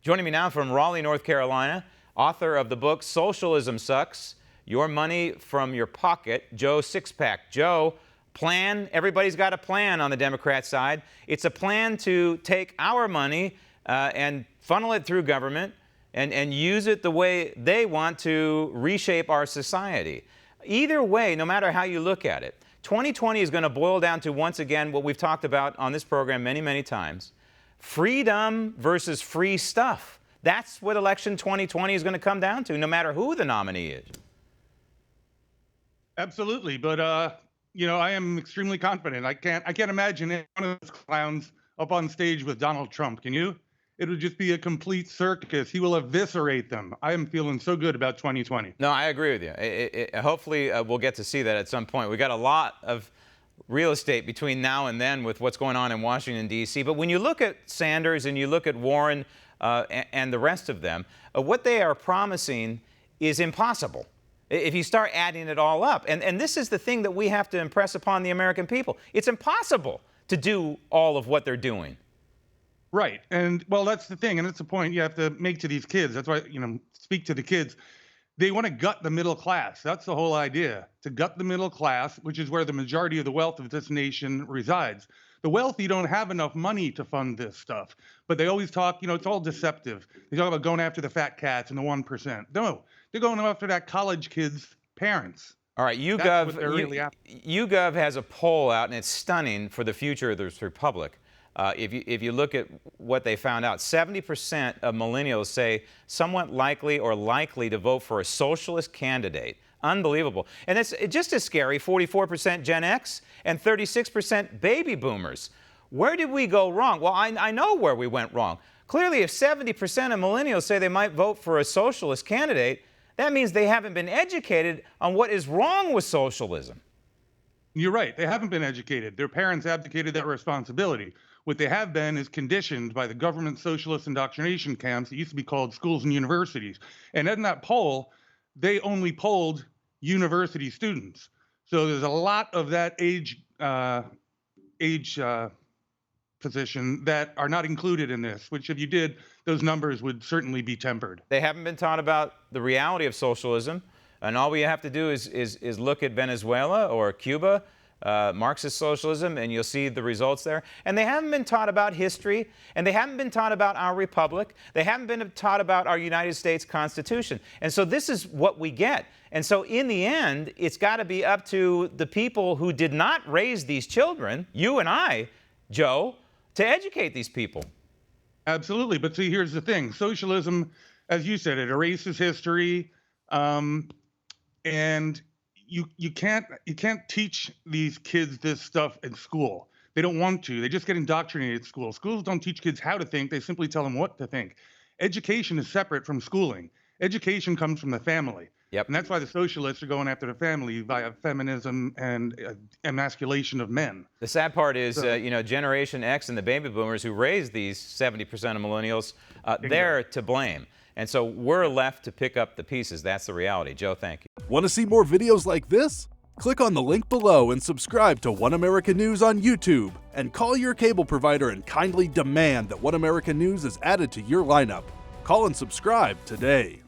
Joining me now from Raleigh, North Carolina, author of the book Socialism Sucks, Your Money from Your Pocket, Joe Sixpack. Joe, plan. Everybody's got a plan on the Democrat side. It's a plan to take our money and funnel it through government and use it the way they want to reshape our society. Either way, no matter how you look at it, 2020 is going to boil down to, once again, what we've talked about on this program many, many times. Freedom versus free stuff. That's what election 2020 is going to come down to, no matter who the nominee is. Absolutely, but I am extremely confident. I can't imagine any one of those clowns up on stage with Donald Trump. Can you? It would just be a complete circus. He will eviscerate them. I am feeling so good about 2020. No, I agree with you. Hopefully, we'll get to see that at some point. We got a lot of real estate between now and then with what's going on in Washington, D.C. But when you look at Sanders and you look at Warren and the rest of them, what they are promising is impossible if you start adding it all up. And this is the thing that we have to impress upon the American people. It's impossible to do all of what they're doing. Right. And, well, that's the thing. And that's the point you have to make to these kids. That's why, speak to the kids. They want to gut the middle class. That's the whole idea, to gut the middle class, which is where the majority of the wealth of this nation resides. The wealthy don't have enough money to fund this stuff, but they always talk, it's all deceptive. They talk about going after the fat cats and the 1%. No, they're going after that college kid's parents. All right, YouGov has a poll out, and it's stunning for the future of this republic. If you look at what they found out, 70% of millennials say somewhat likely or likely to vote for a socialist candidate. Unbelievable. And it's just as scary, 44% Gen X and 36% baby boomers. Where did we go wrong? Well, I know where we went wrong. Clearly, if 70% of millennials say they might vote for a socialist candidate, that means they haven't been educated on what is wrong with socialism. You're right. They haven't been educated. Their parents abdicated that responsibility. What they have been is conditioned by the government socialist indoctrination camps that used to be called schools and universities. And in that poll, they only polled university students. So there's a lot of that age position that are not included in this, which if you did, those numbers would certainly be tempered. They haven't been taught about the reality of socialism. And all we have to do is look at Venezuela or Cuba, Marxist socialism, and you'll see the results there. And they haven't been taught about history, and they haven't been taught about our republic. They haven't been taught about our United States Constitution. And so this is what we get. And so in the end, it's got to be up to the people who did not raise these children, you and I, Joe, to educate these people. Absolutely. But see, here's the thing. Socialism, as you said, it erases history. And you can't teach these kids this stuff in school. They don't want to. They just get indoctrinated at school. Schools don't teach kids how to think. They simply tell them what to think. Education is separate from schooling. Education comes from the family. Yep. And that's why the socialists are going after the family via feminism and emasculation of men. The sad part is, Generation X and the baby boomers who raised these 70% of millennials, they're to blame. And so we're left to pick up the pieces. That's the reality. Joe, thank you. Want to see more videos like this? Click on the link below and subscribe to One American News on YouTube. And call your cable provider and kindly demand that One American News is added to your lineup. Call and subscribe today.